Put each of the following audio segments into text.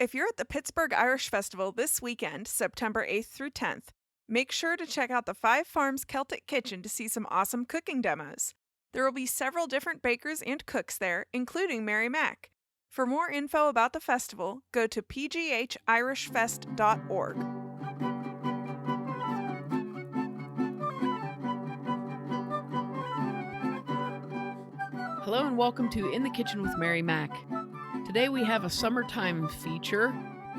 If you're at the Pittsburgh Irish Festival this weekend, September 8th through 10th, make sure to check out the Five Farms Celtic Kitchen to see some awesome cooking demos. There will be several different bakers and cooks there, including Mary Mack. For more info about the festival, go to pghirishfest.org. Hello and welcome to In the Kitchen with Mary Mack. Today we have a summertime feature,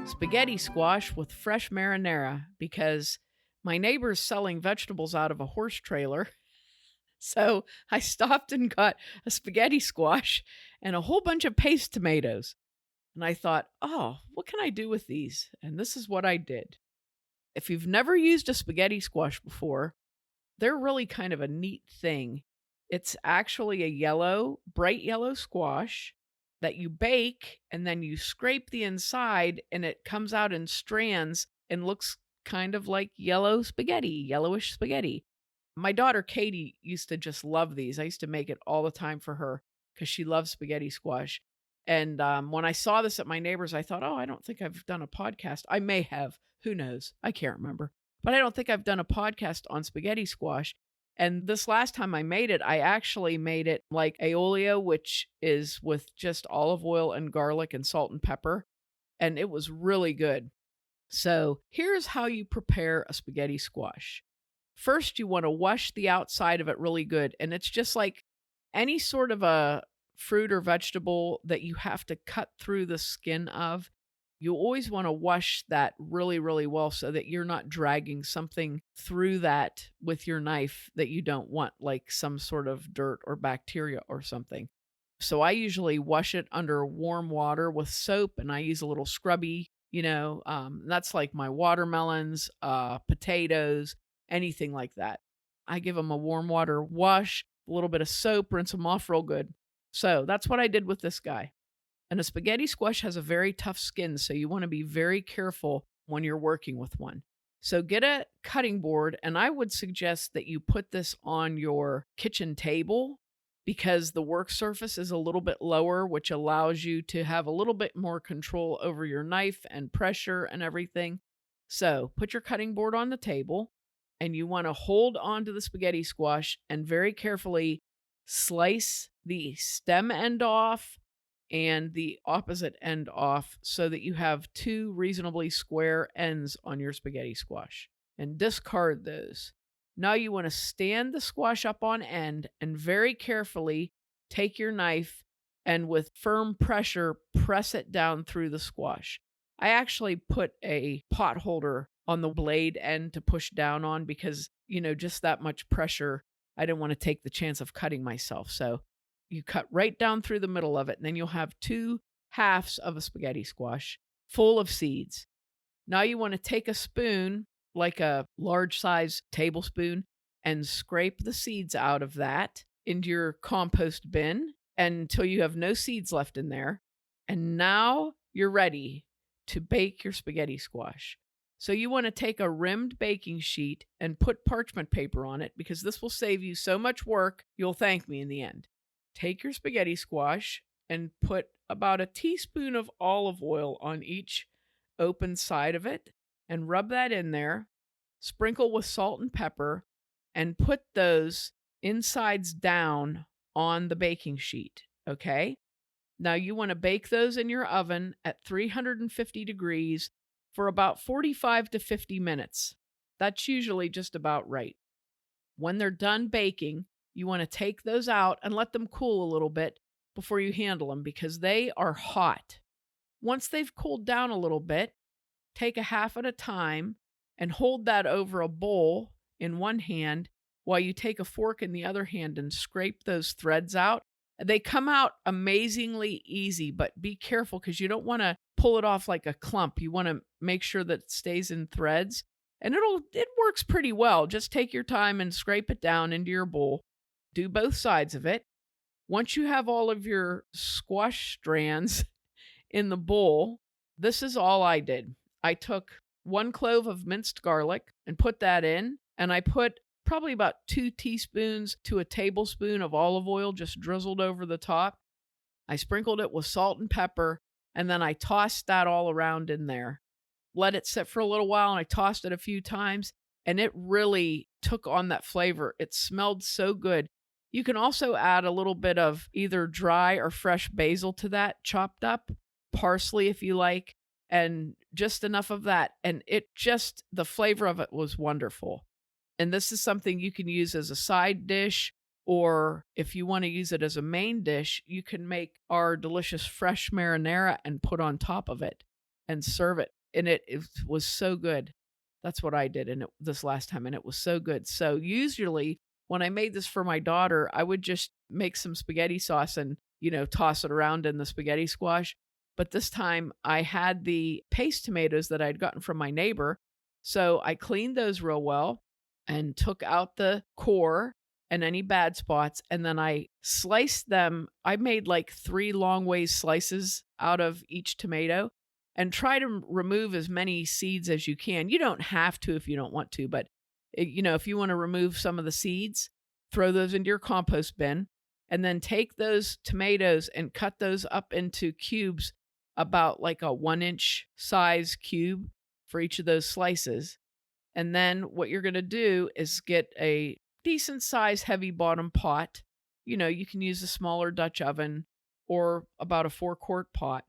spaghetti squash with fresh marinara, because my neighbor's selling vegetables out of a horse trailer. So I stopped and got a spaghetti squash and a whole bunch of paste tomatoes. And I thought, what can I do with these? And this is what I did. If you've never used a spaghetti squash before, they're really kind of a neat thing. It's actually a bright yellow squash that you bake, and then you scrape the inside and it comes out in strands and looks kind of like yellowish spaghetti. My daughter Katie used to just love these. I used to make it all the time for her because she loves spaghetti squash. And when I saw this at my neighbor's, I thought, I don't think I've done a podcast. I may have. Who knows? I can't remember. But I don't think I've done a podcast on spaghetti squash. And this last time I made it, I actually made it like aioli, which is with just olive oil and garlic and salt and pepper. And it was really good. So here's how you prepare a spaghetti squash. First, you want to wash the outside of it really good. And it's just like any sort of a fruit or vegetable that you have to cut through the skin of. You always want to wash that really, really well so that you're not dragging something through that with your knife that you don't want, like some sort of dirt or bacteria or something. So I usually wash it under warm water with soap, and I use a little scrubby, that's like my watermelons, potatoes, anything like that. I give them a warm water wash, a little bit of soap, rinse them off real good. So that's what I did with this guy. And a spaghetti squash has a very tough skin, so you want to be very careful when you're working with one. So get a cutting board, and I would suggest that you put this on your kitchen table because the work surface is a little bit lower, which allows you to have a little bit more control over your knife and pressure and everything. So put your cutting board on the table, and you want to hold onto the spaghetti squash and very carefully slice the stem end off and the opposite end off so that you have two reasonably square ends on your spaghetti squash, and discard those. Now you want to stand the squash up on end and very carefully take your knife and with firm pressure press it down through the squash. I actually put a pot holder on the blade end to push down on because, just that much pressure, I didn't want to take the chance of cutting myself. So you cut right down through the middle of it, and then you'll have two halves of a spaghetti squash full of seeds. Now you want to take a spoon, like a large size tablespoon, and scrape the seeds out of that into your compost bin until you have no seeds left in there. And now you're ready to bake your spaghetti squash. So you want to take a rimmed baking sheet and put parchment paper on it because this will save you so much work, you'll thank me in the end. Take your spaghetti squash and put about a teaspoon of olive oil on each open side of it and rub that in there. Sprinkle with salt and pepper and put those insides down on the baking sheet, okay? Now you want to bake those in your oven at 350 degrees for about 45 to 50 minutes. That's usually just about right. When they're done baking, you want to take those out and let them cool a little bit before you handle them because they are hot. Once they've cooled down a little bit, take a half at a time and hold that over a bowl in one hand while you take a fork in the other hand and scrape those threads out. They come out amazingly easy, but be careful because you don't want to pull it off like a clump. You want to make sure that it stays in threads, and it works pretty well. Just take your time and scrape it down into your bowl. Do both sides of it. Once you have all of your squash strands in the bowl, this is all I did. I took 1 clove of minced garlic and put that in, and I put probably about 2 teaspoons to a tablespoon of olive oil just drizzled over the top. I sprinkled it with salt and pepper, and then I tossed that all around in there. Let it sit for a little while, and I tossed it a few times, and it really took on that flavor. It smelled so good. You can also add a little bit of either dry or fresh basil to that, chopped up, parsley if you like, and just enough of that. And it just, the flavor of it was wonderful. And this is something you can use as a side dish, or if you want to use it as a main dish, you can make our delicious fresh marinara and put on top of it and serve it. And it was so good. That's what I did this last time, and it was so good. So usually when I made this for my daughter, I would just make some spaghetti sauce and, toss it around in the spaghetti squash. But this time I had the paste tomatoes that I'd gotten from my neighbor. So I cleaned those real well and took out the core and any bad spots. And then I sliced them. I made like 3 long ways slices out of each tomato and try to remove as many seeds as you can. You don't have to if you don't want to, but if you want to remove some of the seeds, throw those into your compost bin and then take those tomatoes and cut those up into cubes about like a 1-inch size cube for each of those slices. And then what you're going to do is get a decent size heavy bottom pot. You can use a smaller Dutch oven or about a 4-quart pot.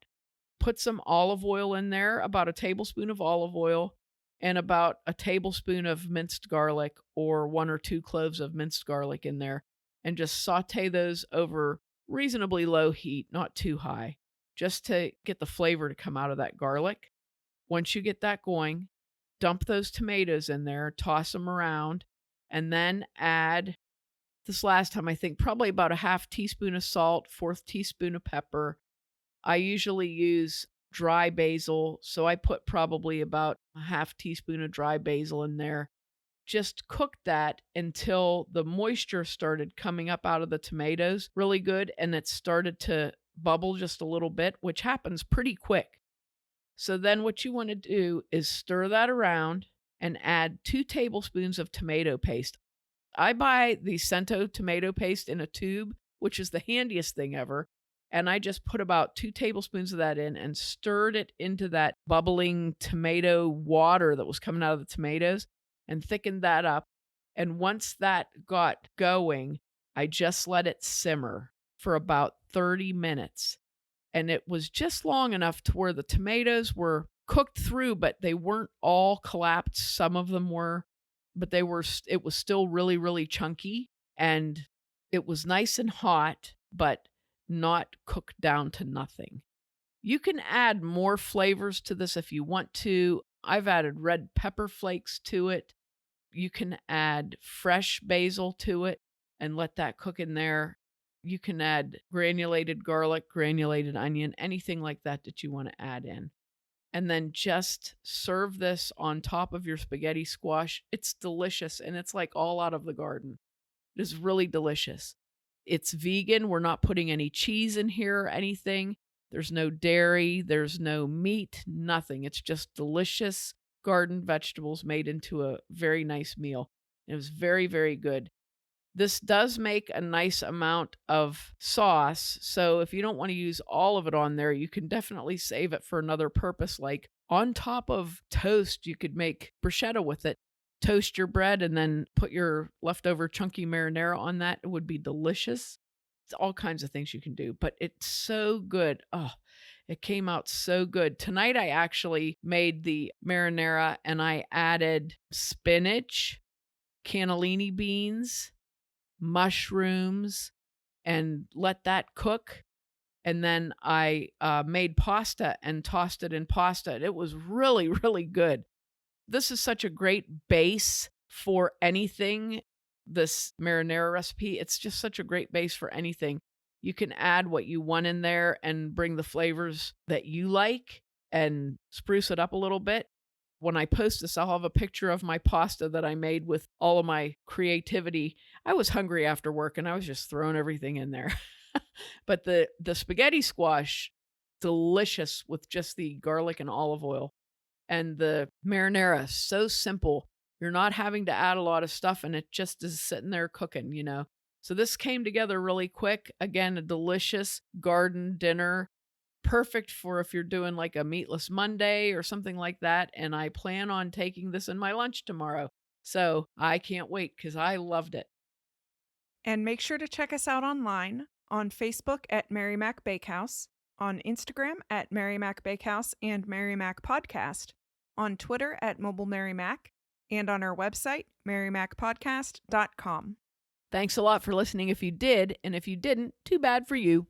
Put some olive oil in there, about a tablespoon of olive oil, and about a tablespoon of minced garlic or 1 or 2 cloves of minced garlic in there. And just saute those over reasonably low heat, not too high, just to get the flavor to come out of that garlic. Once you get that going, dump those tomatoes in there, toss them around, and then add, this last time I think, probably about a half teaspoon of salt, 1/4 teaspoon of pepper. I usually use dry basil, so I put probably about a half teaspoon of dry basil in there. Just cook that until the moisture started coming up out of the tomatoes really good, and it started to bubble just a little bit, which happens pretty quick. So then what you want to do is stir that around and add 2 tablespoons of tomato paste. I buy the Cento tomato paste in a tube, which is the handiest thing ever. And I just put about 2 tablespoons of that in and stirred it into that bubbling tomato water that was coming out of the tomatoes and thickened that up. And once that got going, I just let it simmer for about 30 minutes. And it was just long enough to where the tomatoes were cooked through, but they weren't all collapsed. Some of them were, but it was still really, really chunky. And it was nice and hot, but not cooked down to nothing. You can add more flavors to this if you want to. I've added red pepper flakes to it. You can add fresh basil to it and let that cook in there. You can add granulated garlic, granulated onion, anything like that you want to add in. And then just serve this on top of your spaghetti squash. It's delicious, and it's like all out of the garden. It is really delicious. It's vegan. We're not putting any cheese in here or anything. There's no dairy. There's no meat, nothing. It's just delicious garden vegetables made into a very nice meal. It was very, very good. This does make a nice amount of sauce, so if you don't want to use all of it on there, you can definitely save it for another purpose, like on top of toast, you could make bruschetta with it. Toast your bread and then put your leftover chunky marinara on that. It would be delicious. It's all kinds of things you can do, but it's so good. Oh, it came out so good. Tonight I actually made the marinara and I added spinach, cannellini beans, mushrooms, and let that cook. And then I made pasta and tossed it in pasta. And it was really, really good. This is such a great base for anything, this marinara recipe. It's just such a great base for anything. You can add what you want in there and bring the flavors that you like and spruce it up a little bit. When I post this, I'll have a picture of my pasta that I made with all of my creativity. I was hungry after work and I was just throwing everything in there. But the spaghetti squash, delicious with just the garlic and olive oil. And the marinara, so simple. You're not having to add a lot of stuff and it just is sitting there cooking. So this came together really quick. Again, a delicious garden dinner. perfect for if you're doing like a meatless Monday or something like that. And I plan on taking this in my lunch tomorrow. So I can't wait because I loved it. And make sure to check us out online on Facebook at Mary Mac Bakehouse, on Instagram at Mary Mac Bakehouse and Mary Mac Podcast, on Twitter at Mobile Mary Mac, and on our website, marymacpodcast.com. Thanks a lot for listening if you did. And if you didn't, too bad for you.